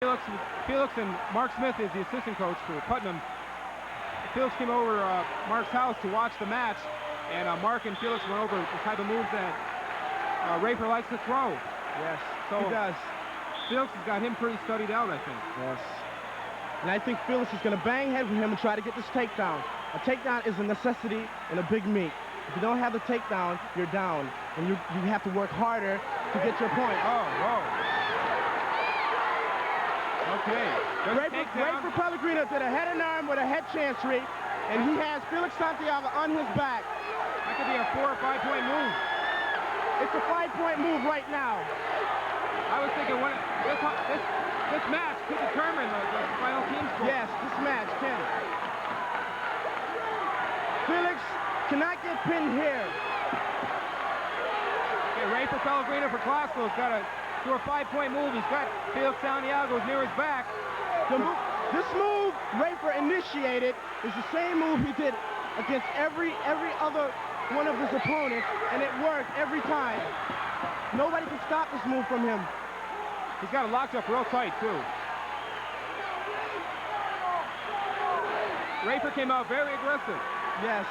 Felix and Mark Smith is the assistant coach for Putnam. Felix came over to Mark's house to watch the match, and Mark and Felix went over the type of moves that Rafer likes to throw. Yes, so he does. Felix has got him pretty studied out, I think. Yes. And I think Felix is going to bang head with him and try to get this takedown. A takedown is a necessity in a big meet. If you don't have the takedown, you're down. And you have to work harder to get your point. Oh, whoa. Okay. Rafer Pellegrino did a head and arm with a head chancery, and he has Felix Santiago on his back. That could be a 4 or 5 point move. It's a 5-point move right now. I was thinking this match could determine the final team score. Yes, this match can. Felix cannot get pinned here. Okay, Rafer Pellegrino for Glasgow's got to do a 5-point move. He's got Felix Santiago near his back. This move Rafer initiated is the same move he did against every other one of his opponents, and it worked every time. Nobody can stop this move from him. He's got it locked up real tight, too. Rafer came out very aggressive. Yes.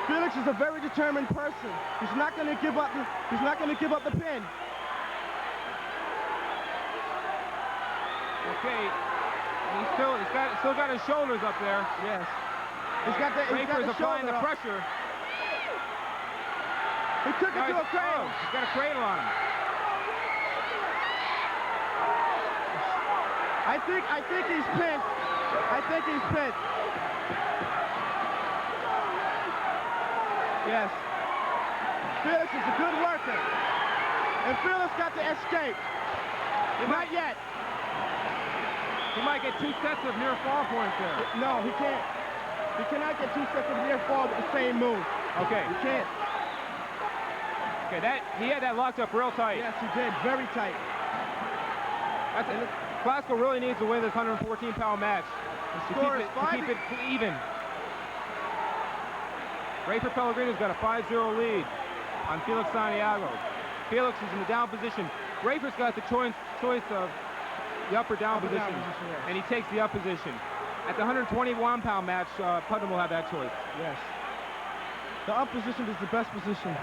Felix is a very determined person. He's not going to give up. He's not going to give up the pin. Okay. He's still got his shoulders up there. Yes. Rafer's applying the pressure. He took it to a cradle. He's got a cradle on him. I think he's pinned. I think he's pinned. Yes. Felix is a good worker. And Felix got to escape. Not yet. He might get 2 sets of near fall points there. No, he can't. He cannot get 2 sets of near fall with the same move. Okay. He can't. Okay, he had that locked up real tight. Yes, he did. Very tight. Glasgow really needs to win this 114-pound match to keep it even. Rafer Pellegrino's got a 5-0 lead on Felix Santiago. Felix is in the down position. Rafer's got the choice of the up or down position, and he takes the up position. At the 121-pound match, Putnam will have that choice. Yes. The up position is the best position.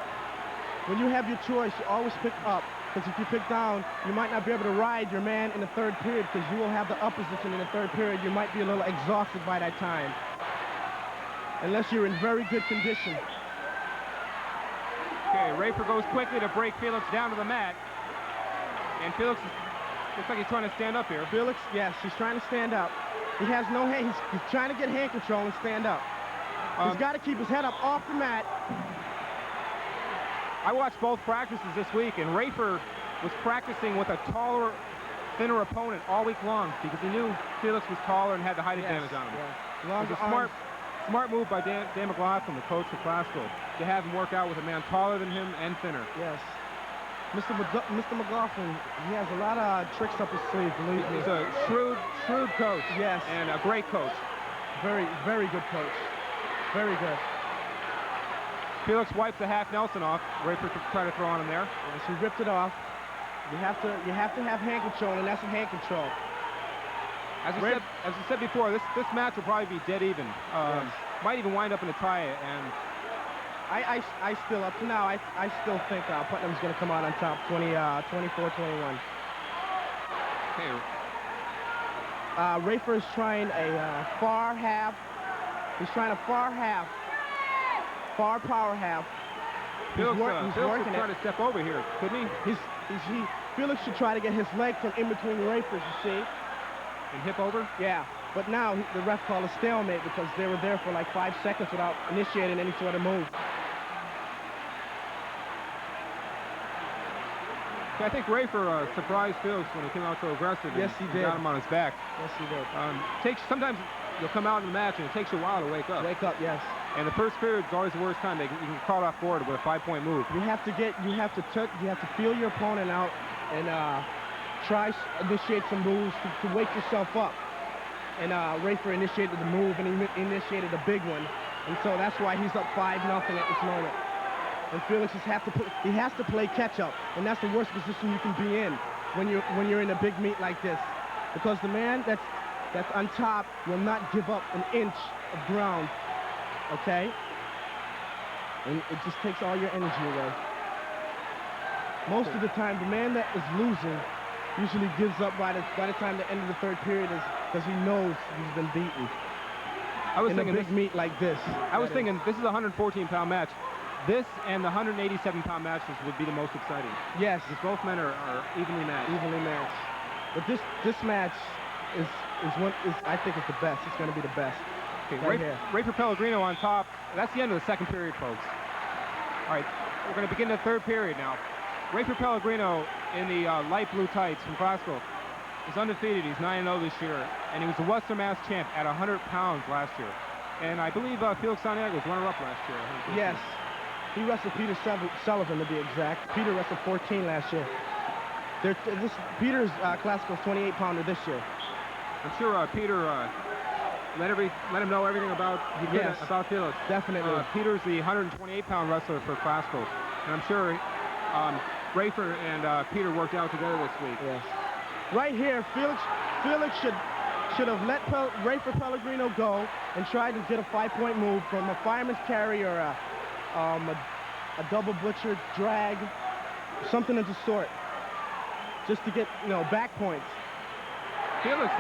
When you have your choice, you always pick up. Because if you pick down, you might not be able to ride your man in the third period because you will have the up position in the third period. You might be a little exhausted by that time. Unless you're in very good condition. Okay, Rafer goes quickly to break Felix down to the mat. And Felix looks like he's trying to stand up here. Felix, yes, he's trying to stand up. He has no hand. He's trying to get hand control and stand up. He's got to keep his head up off the mat. I watched both practices this week, and Rafer was practicing with a taller, thinner opponent all week long because he knew Felix was taller and had the height advantage on him. Yes. It was a smart move by Dan McLaughlin, the coach of Glasgow, to have him work out with a man taller than him and thinner. Yes. Mr. McLaughlin, he has a lot of tricks up his sleeve, believe me. He's a shrewd coach. Yes. And a great coach. Very, very good coach. Very good. Felix wipes the half Nelson off. Rafer tried to throw on him there. Yes, he ripped it off. You have to have hand control, and that's a hand control. As I said before, this match will probably be dead even. Yes. Might even wind up in a tie. And I still, up to now, I still think Putnam's going to come out on top, 24-21. Okay. Rafer is trying a far half. He's trying a far half. Far power half. Felix he's working trying to step over here, couldn't he? Felix should try to get his leg from in between Rafer's, you see. And hip over? Yeah, but now the ref called a stalemate because they were there for like 5 seconds without initiating any sort of move. I think Rafer surprised Felix when he came out so aggressive. Yes, he did. Got him on his back. Yes, he did. Sometimes you'll come out in the match and it takes you a while to wake up. Wake up, yes. And the first period is always the worst time. You can get caught off guard with a 5-point move. You have to feel your opponent out and try to initiate some moves to wake yourself up. And Rafer initiated the move, and he initiated a big one. And so that's why he's up 5-0 at this moment. And Felix has to play catch-up, and that's the worst position you can be in. when you're in a big meet like this, because the man that's on top will not give up an inch of ground, okay? And it just takes all your energy away. Most of the time, the man that is losing usually gives up by the time the end of the third period is, because he knows he's been beaten. I was in thinking a big meet like this. I was thinking this is a 114-pound match. This and the 187-pound matches would be the most exciting. Yes. Because both men are evenly matched. Evenly matched. But this match is I think it's the best. It's going to be the best. Okay, Rafer Pellegrino on top. That's the end of the second period, folks. All right, we're going to begin the third period now. Rafer Pellegrino in the light blue tights from Glasgow is undefeated. He's 9-0 this year, and he was the Western Mass champ at 100 pounds last year. And I believe Felix Santiago was runner-up last year. Yes. He wrestled Peter Sullivan, to be exact. Peter wrestled 14 last year. Peter's Classical's 28-pounder this year. I'm sure Peter let him know everything about Felix. Definitely. Peter's the 128-pound wrestler for Classical, and I'm sure Rafer and Peter worked out together this week. Yes. Right here, Felix should have let Rafer Pellegrino go and tried to get a 5-point move from a fireman's carry or a double butcher drag, something of the sort, just to get back points. Felix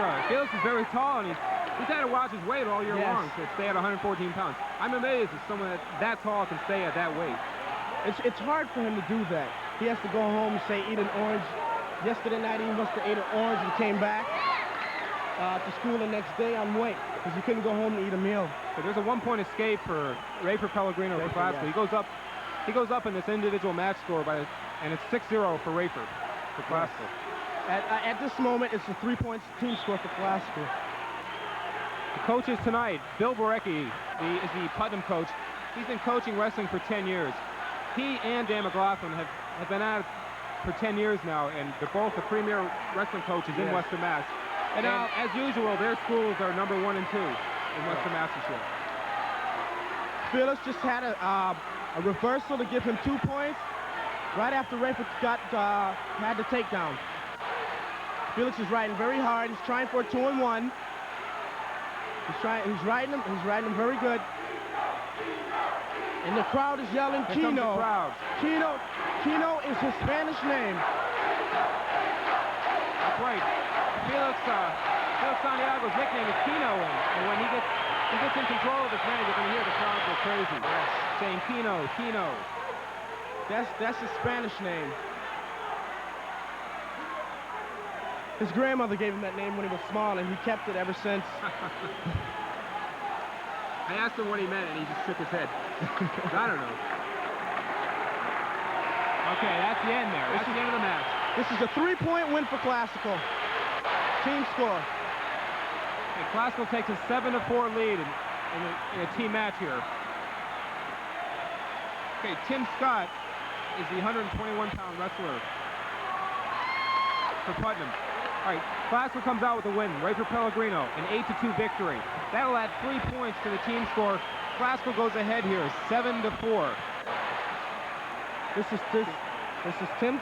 is very tall, and he's had to watch his weight all year long to stay at 114 pounds. I'm amazed that someone that tall can stay at that weight. It's hard for him to do that. He has to go home and say eat an orange. Yesterday night he must have ate an orange and came back to school the next day on weight because he couldn't go home and eat a meal. So there's a 1-point escape for Rafer Pellegrino for Classical. Yes. He goes up in this individual match score and it's 6-0 for Rafer for Classical. At this moment, it's a 3-point team score for Classical. The coaches tonight, Bill Borecki is the Putnam coach. He's been coaching wrestling for 10 years. He and Dan McLaughlin have been at it for 10 years now, and they're both the premier wrestling coaches in Western Mass. And now, as usual, their schools are number 1 and 2 in Western Mass this year. Felix just had a reversal to give him 2 points right after Rafer had the takedown. Felix is riding very hard. He's trying for a 2-1. He's riding him very good. And the crowd is yelling Kino. Kino is his Spanish name. That's right. Felix Santiago's nickname is Kino, and when he gets in control of his name, you're going to hear the crowd go crazy. Yes. Saying Kino. That's his Spanish name. His grandmother gave him that name when he was small, and he kept it ever since. I asked him what he meant, and he just shook his head. I don't know. Okay, that's the end there. That's the end of the match. This is a 3-point win for Classical. Team score. Okay, Classical takes a 7-4 lead in a team match here. Okay, Tim Scott is the 121-pound wrestler for Putnam. All right, Classical comes out with a win. Rafer Pellegrino, an 8-2 victory. That'll add 3 points to the team score. Classical goes ahead here, 7-4. This is Tim.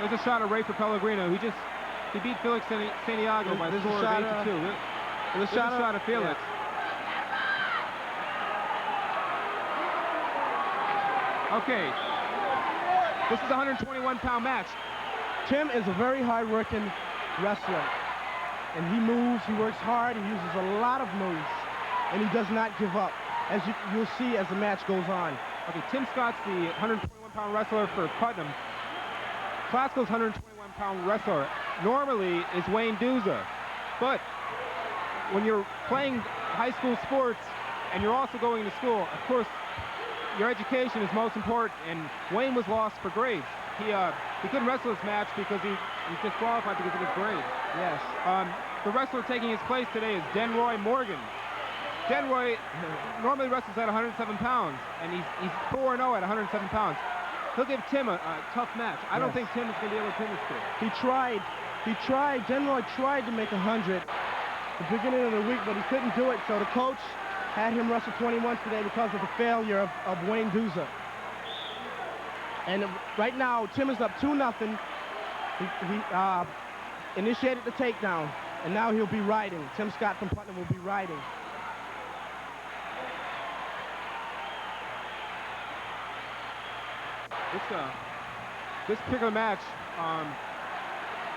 There's a shot of Rafer Pellegrino. He beat Felix Santiago by a score of 8-2. There's a shot of Felix. Okay, this is a 121-pound match. Tim is a very hard-working wrestler, and he moves, he works hard, he uses a lot of moves, and he does not give up, as you'll see as the match goes on. Okay, Tim Scott's the 121-pound wrestler for Putnam. Classical's 121-pound wrestler normally is Wayne Duza, but when you're playing high school sports and you're also going to school, of course, your education is most important, and Wayne was lost for grades. He couldn't wrestle this match because he's disqualified because of his grades. Yes. The wrestler taking his place today is Denroy Morgan. Denroy normally wrestles at 107 pounds, and he's 4-0 at 107 pounds. He'll give Tim a tough match. I don't think Tim is going to be able to pin this kid. He tried. Denroy tried to make 100 at the beginning of the week, but he couldn't do it, so the coach had him wrestle 21 today because of the failure of Wayne Duza. And right now, Tim is up 2-0. He initiated the takedown, and now he'll be riding. Tim Scott from Putnam will be riding. This particular match,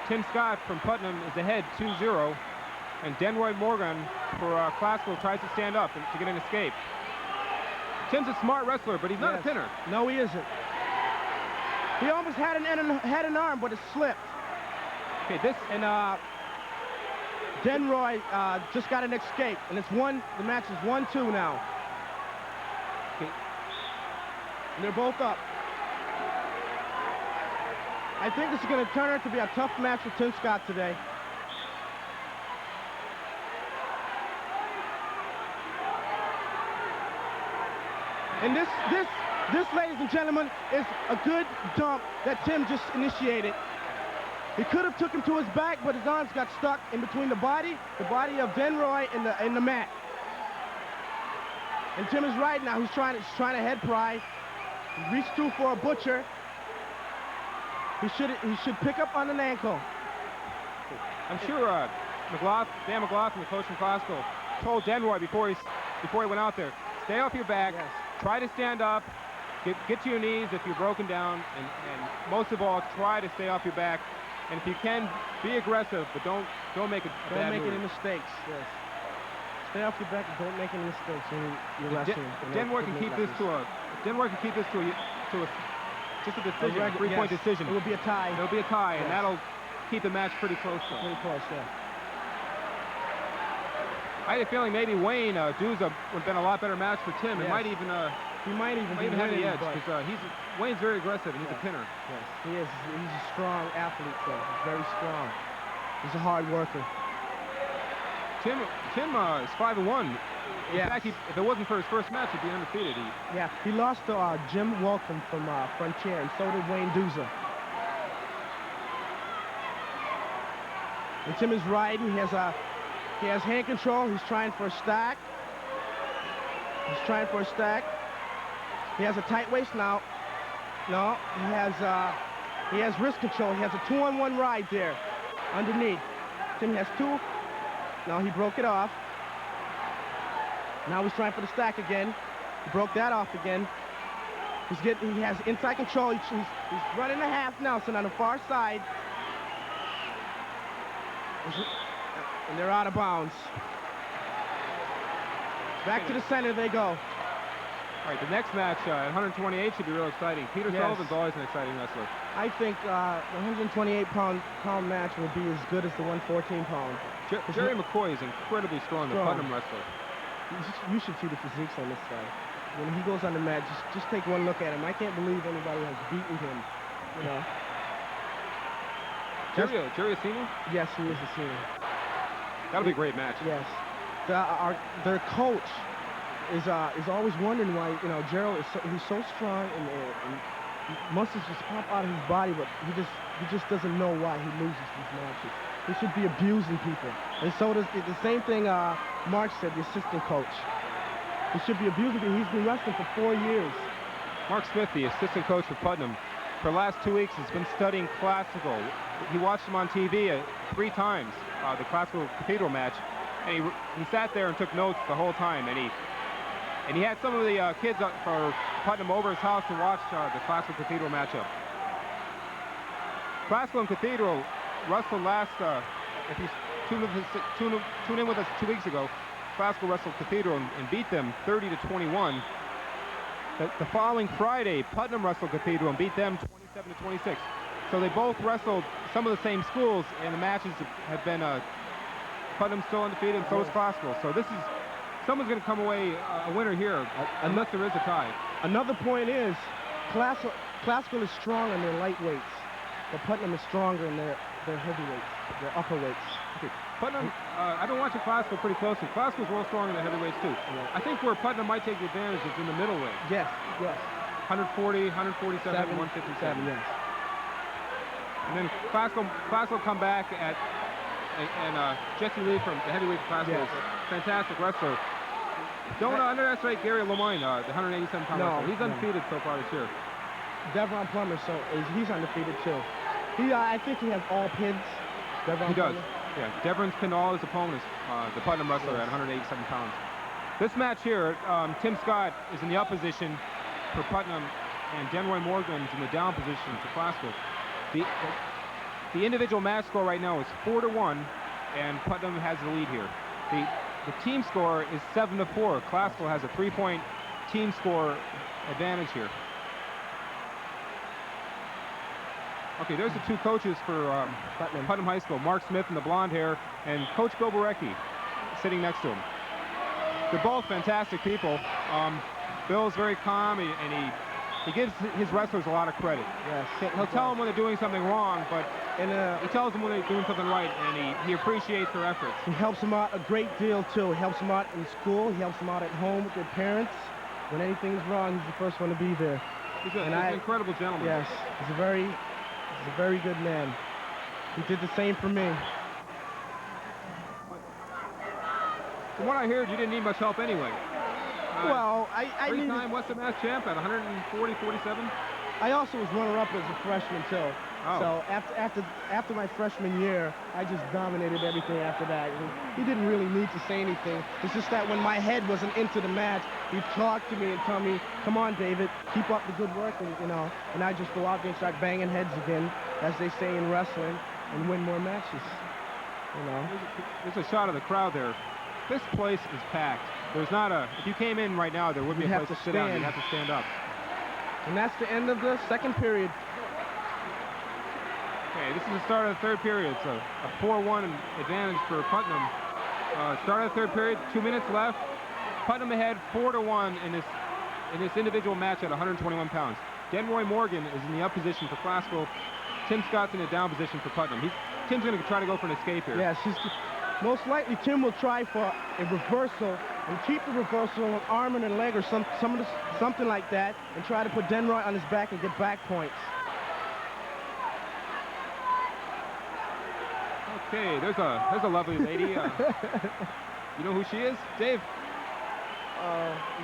Tim Scott from Putnam is ahead 2-0, and Denroy Morgan for Classical tries to stand up to get an escape. Tim's a smart wrestler, but he's not a pinner. No, he isn't. He almost had an arm, but it slipped. Okay, and Denroy just got an escape, and the match is 1-2 now. Okay. And they're both up. I think this is going to turn out to be a tough match for Tim Scott today. And this, ladies and gentlemen, is a good dump that Tim just initiated. He could have took him to his back, but his arms got stuck in between the body of Denroy and the mat. And Tim is right now. He's trying to head pry. He reached through for a butcher. He should pick up on an ankle. I'm sure Dan McLaughlin, the coach from Classical, told Denroy before he went out there, stay off your back, try to stand up, get to your knees if you're broken down, and most of all, try to stay off your back. And if you can, be aggressive, but don't make any mistakes. Yes. Stay off your back and don't make any mistakes when you're wrestling. Denroy can keep this to a just a decision, a 3-point decision. It will be a tie. It'll be a tie, and that'll keep the match pretty close. Pretty close, yeah. I had a feeling maybe Wayne Duza would have been a lot better match for Tim. It might even he might even have the edge because Wayne's very aggressive and he's a pinner. Yes, he is. He's a strong athlete, though. He's very strong. He's a hard worker. Tim is 5-1. In fact, if it wasn't for his first match, he'd be undefeated. He lost to Jim Welcome from Frontier, and so did Wayne Duza. And Tim is riding. He has hand control. He's trying for a stack. He has a tight waist now. No, he has wrist control. He has a 2-on-1 ride there underneath. Tim has 2. Now he broke it off. Now he's trying for the stack again. He broke that off again. He has inside control. He's running a half Nelson on the far side. And they're out of bounds. Back to the center they go. All right, the next match at 128 should be real exciting. Peter Sullivan's always an exciting wrestler. I think the 128-pound match will be as good as the 114-pound. Jerry McCoy is incredibly strong, the Putnam wrestler. You should see the physiques on this guy. When he goes on the mat, just take one look at him. I can't believe anybody has beaten him. You know. Jerry a senior? Yes, he is a senior. That'll be a great match. Yes. Their coach is always wondering why, Gerald he's so strong and muscles just pop out of his body, but he just doesn't know why he loses these matches. He should be abusing people. And so does the same thing Mark said, the assistant coach. He should be abusing people. He's been wrestling for 4 years. Mark Smith, the assistant coach for Putnam, for the last 2 weeks has been studying Classical. He watched him on TV 3 times, the Classical Cathedral match, and he sat there and took notes the whole time. And he had some of the kids for Putnam over his house to watch the Classical Cathedral matchup. Classical and Cathedral wrestled last, if you tune in with us 2 weeks ago, Classical wrestled Cathedral and beat them 30-21. The following Friday, Putnam wrestled Cathedral and beat them 27-26. So they both wrestled some of the same schools, and the matches have been Putnam still undefeated, and so is Classical. So someone's going to come away a winner here, unless there is a tie. Another point is, Classical is strong in their lightweights, but Putnam is stronger in their heavyweights, their upper weights. Okay. Putnam, I've been watching Classical pretty closely. Classical's real strong in the heavyweights too. Yeah. I think where Putnam might take the advantage is in the middleweight. Yes. 140, 147, 157. Yes. And then Classical come back and Jesse Lee from the heavyweight Classical is a fantastic wrestler. Don't underestimate Gary Lemoyne, the 187-pound wrestler. He's undefeated so far this year. Devron Plummer, so he's undefeated too. I think he has all pins. Devron He does. Plummer. Yeah, Devron's pinned all his opponents, the Putnam wrestler, at 187 pounds. This match here, Tim Scott is in the up position for Putnam, and Denroy Morgan's in the down position for Classical. The individual match score right now is 4-1, and Putnam has the lead here. The team score is 7-4. Classical has a 3-point team score advantage here. Okay, there's the two coaches for Putnam High School, Mark Smith in the blonde hair, and Coach Bill Barecki sitting next to him. They're both fantastic people. Bill's very calm, and he gives his wrestlers a lot of credit. Yes. He'll tell them when they're doing something wrong, but he tells them when they're doing something right, and he appreciates their efforts. He helps them out a great deal, too. He helps them out in school. He helps them out at home with their parents. When anything's wrong, he's the first one to be there. He's an incredible gentleman. Yes, he's a very good man. He did the same for me. From what I heard, you didn't need much help anyway. Well, I needed... Three-time Western Mass champ at 140-47. I also was runner-up as a freshman, too. Oh. So after my freshman year, I just dominated everything after that. He didn't really need to say anything. It's just that when my head wasn't into the match, he'd talk to me and tell me, "Come on, David, keep up the good work," and I just go out there and start banging heads again, as they say in wrestling, and win more matches. There's a shot of the crowd there. This place is packed. There's not if you came in right now, there would be a place to sit down. You'd have to stand up. And that's the end of the second period. Okay, this is the start of the third period. It's a 4-1 advantage for Putnam. Start of the third period, 2 minutes left. Putnam ahead 4-1 in this individual match at 121 pounds. Denroy Morgan is in the up position for Classical. Tim Scott's in the down position for Putnam. Tim's going to try to go for an escape here. Yes, most likely Tim will try for a reversal and keep the reversal on an arm and a leg or something like that, and try to put Denroy on his back and get back points. Okay, there's a lovely lady. You know who she is, Dave?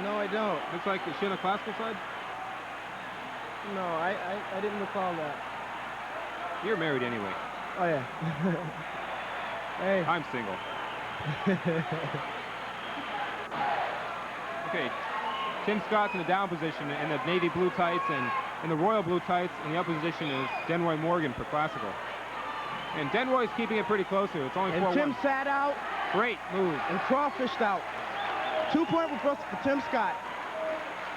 No, I don't. Looks like is she on the Classical side? No, I didn't recall that. You're married anyway. Oh yeah. Hey. I'm single. Okay, Tim Scott's in the down position in the navy blue tights, and in the royal blue tights in the up position is Denroy Morgan for Classical. And Denroy's keeping it pretty close here. It's only 4-1. And Tim sat out. Great move. And crawfished out. 2-point reversal for Tim Scott.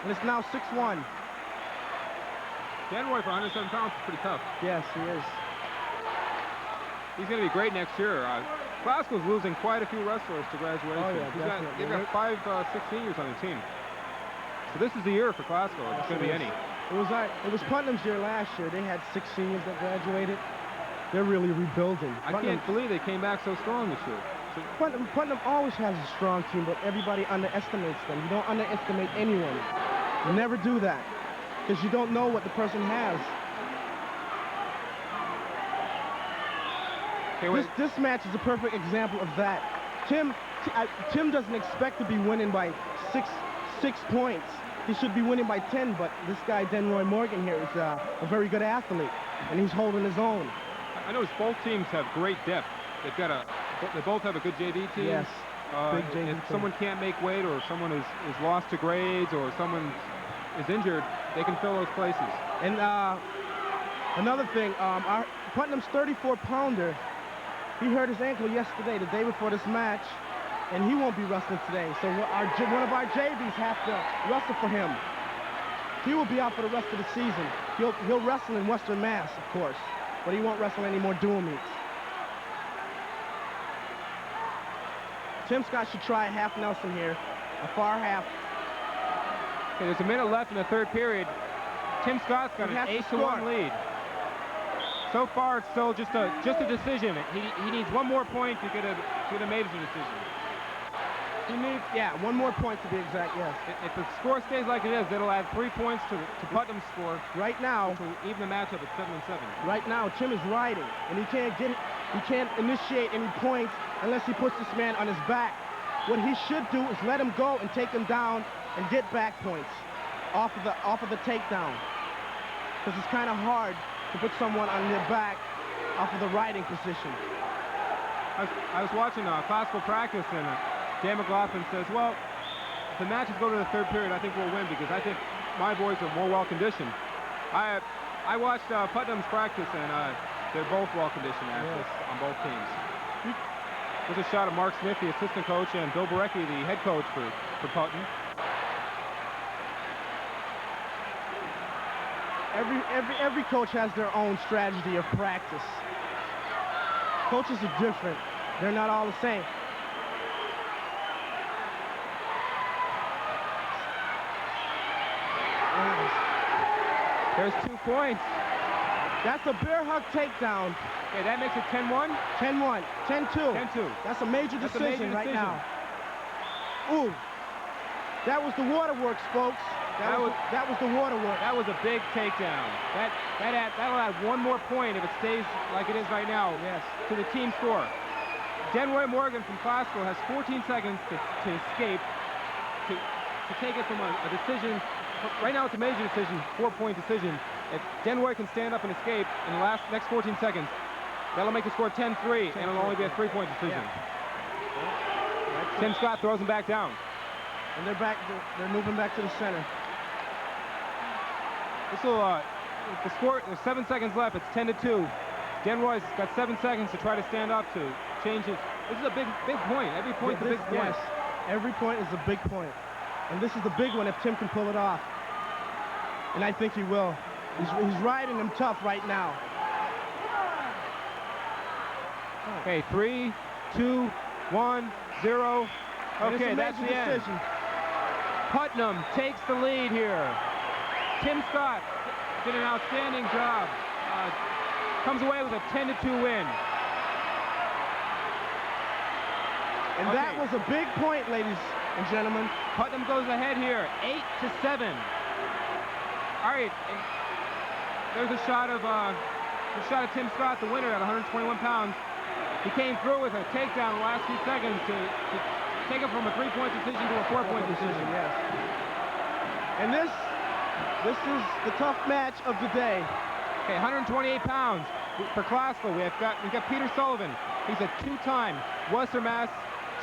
And it's now 6-1. Denroy for 107 pounds is pretty tough. Yes, he is. He's going to be great next year. Classical's losing quite a few wrestlers to graduation. Oh, yeah, they've got 5, 6 seniors on the team. So this is the year for Classical. It's going to be any. It was Putnam's year last year. They had 6 seniors that graduated. They're really rebuilding. I can't believe they came back so strong this year. Putnam always has a strong team, but everybody underestimates them. You don't underestimate anyone. You never do that, because you don't know what the person has. Okay, this match is a perfect example of that. Tim doesn't expect to be winning by six points. He should be winning by 10, but this guy, Denroy Morgan here, is a very good athlete, and he's holding his own. I notice both teams have great depth. They both have a good JV team. Yes, big JV team. If someone can't make weight, or someone is lost to grades, or someone is injured, they can fill those places. And another thing, Putnam's 34-pounder, he hurt his ankle yesterday, the day before this match, and he won't be wrestling today. So one of our JVs have to wrestle for him. He will be out for the rest of the season. He'll wrestle in Western Mass, of course, but he won't wrestle any more dual meets. Tim Scott should try a half Nelson here, a far half. Okay, there's a minute left in the third period. Tim Scott's got an 8-1 lead. So far, it's still just a decision. He needs one more point to get a major decision. He needs, one more point to be exact, yes. If the score stays like it is, it'll add 3 points to Putnam's score. Right now, to even the matchup at 7-7. Right now, Tim is riding, and he can't initiate any points unless he puts this man on his back. What he should do is let him go and take him down and get back points off of the takedown. because it's kind of hard to put someone on their back off of the riding position. I was watching classical practice, and Dan McLaughlin says, well, if the matches go to the third period, I think we'll win because I think my boys are more well-conditioned. I watched Putnam's practice, and they're both well-conditioned athletes on both teams. There's a shot of Mark Smith, the assistant coach, and Bill Barecki, the head coach for Putnam. Every coach has their own strategy of practice. Coaches are different. They're not all the same. There's 2 points. That's a bear hug takedown. Okay, that makes it 10-1? 10-1. 10-2. 10-2. That's a major decision right now. Ooh. That was the waterworks, folks. That was the waterworks. That was a big takedown. That'll add 1 more point if it stays like it is right now. Yes. To the team score. Denroy Morgan from Classical has 14 seconds to escape, to take it from a decision. Right now it's a major decision, 4-point decision. If Denroy can stand up and escape in the next 14 seconds, that'll make the score 10-3, and it'll only be a 3-point decision. Yeah. Tim Scott throws him back down. And they're moving back to the center. This will, the score, there's 7 seconds left, it's 10-2. Denroy's got 7 seconds to try to stand up to change his, this is a big point. Every point's a big point. Yes, every point is a big point. And this is the big one if Tim can pull it off. And I think he will. He's riding him tough right now. Okay, 3, 2, 1, 0. Okay, that's the end. Putnam takes the lead here. Tim Scott did an outstanding job. Comes away with a 10-2 win. And that was a big point, ladies and gentlemen. Putnam goes ahead here, 8-7. All right, and there's a shot of Tim Scott, the winner, at 121 pounds. He came through with a takedown in the last few seconds to take it from a 3-point decision to a 4-point decision. Yes. And this is the tough match of the day. Okay, 128 pounds for Classical. We've got Peter Sullivan. He's a 2-time Worcester Mass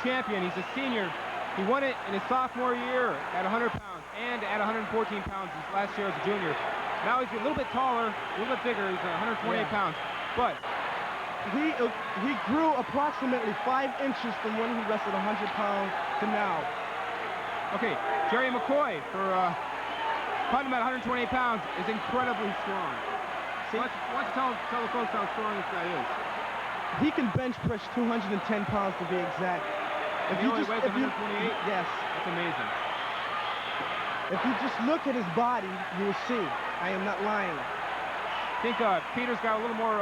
champion. He's a senior. He won it in his sophomore year at 100 pounds and at 114 pounds last year as a junior. Now he's a little bit taller, a little bit bigger. He's 128 pounds. But he grew approximately 5 inches from when he wrestled 100 pounds to now. Okay, Jerry McCoy for Putnam at 128 pounds is incredibly strong. See, why don't you tell the folks how strong this guy is? He can bench press 210 pounds to be exact. If you weighs 128? Yes. That's amazing. If you just look at his body, you will see. I am not lying. I think Peter's got a little more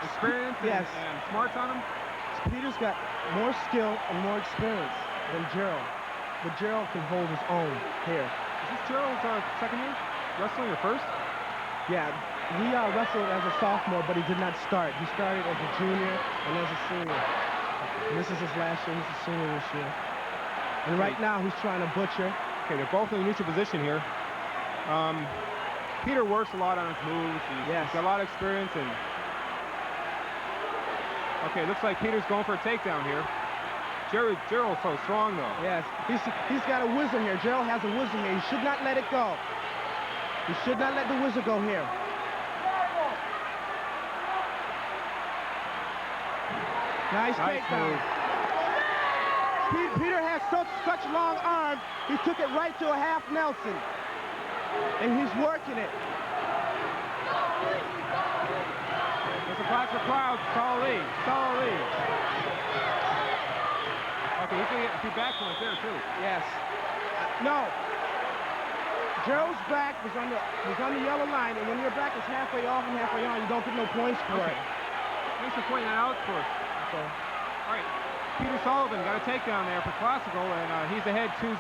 experience and smarts on him. Peter's got more skill and more experience than Gerald. But Gerald can hold his own here. Is this Gerald's second year wrestling or first? Yeah, he wrestled as a sophomore, but he did not start. He started as a junior and as a senior. And this is his last year. He's a senior this year. And right now, he's trying to butcher. Okay, they're both in a neutral position here. Peter works a lot on his moves. He's got a lot of experience. And okay, looks like Peter's going for a takedown here. Gerald's so strong, though. Yes, he's got a whizzer here. Gerald has a whizzer here. He should not let it go. He should not let the whizzer go here. Nice takedown. Peter has such long arms, he took it right to a half Nelson. And he's working it. There's a clap for crowd. Solid lead. Okay, he's going to get a few back points there, too. Yes. No. Gerald's back was on the yellow line, and when your back is halfway off and halfway on, you don't get no points for it. Thanks for pointing that out for us. Okay. All right. Peter Sullivan got a takedown there for Classical, and he's ahead 2-0.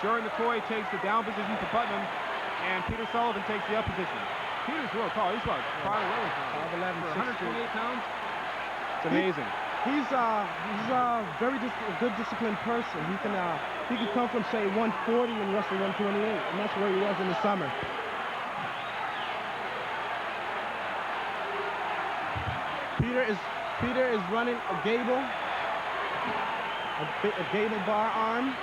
Jerry McCoy takes the down position for Putnam, and Peter Sullivan takes the up position. Peter's real tall. He's about 5'11". 5'11", 128 pounds. It's amazing. He's a very good disciplined person. He can come from, say, 140 and wrestle 128, and that's where he was in the summer. Peter is running a gable, a gable bar arm.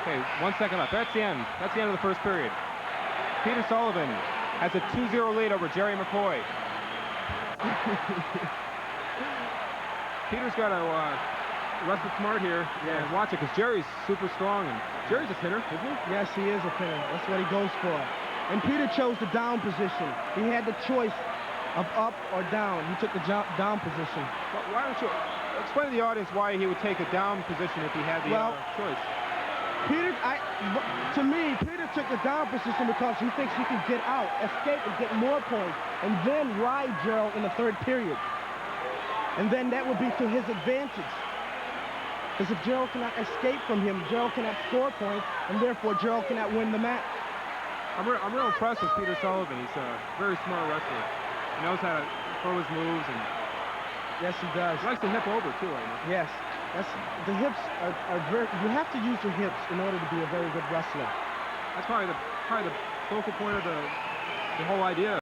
Okay, 1 second left. That's the end. That's the end of the first period. Peter Sullivan has a 2-0 lead over Jerry McCoy. Peter's got to wrestle smart here and watch it, because Jerry's super strong, and Jerry's a pinner, isn't he? Yes, he is a pinner. That's what he goes for. And Peter chose the down position. He had the choice of up or down. He took the down position. Well, why don't you explain to the audience why he would take a down position if he had the choice? To me, Peter took the down position because he thinks he can get out, escape, and get more points, and then ride Gerald in the third period. And then that would be to his advantage. Because if Gerald cannot escape from him, Gerald cannot score points, and therefore Gerald cannot win the match. I'm real impressed with Peter Sullivan. He's a very smart wrestler. He knows how to throw his moves, and yes, he does. He likes to hip over too, I know. Yes. The hips are very, you have to use your hips in order to be a very good wrestler. That's probably the focal point of the whole idea.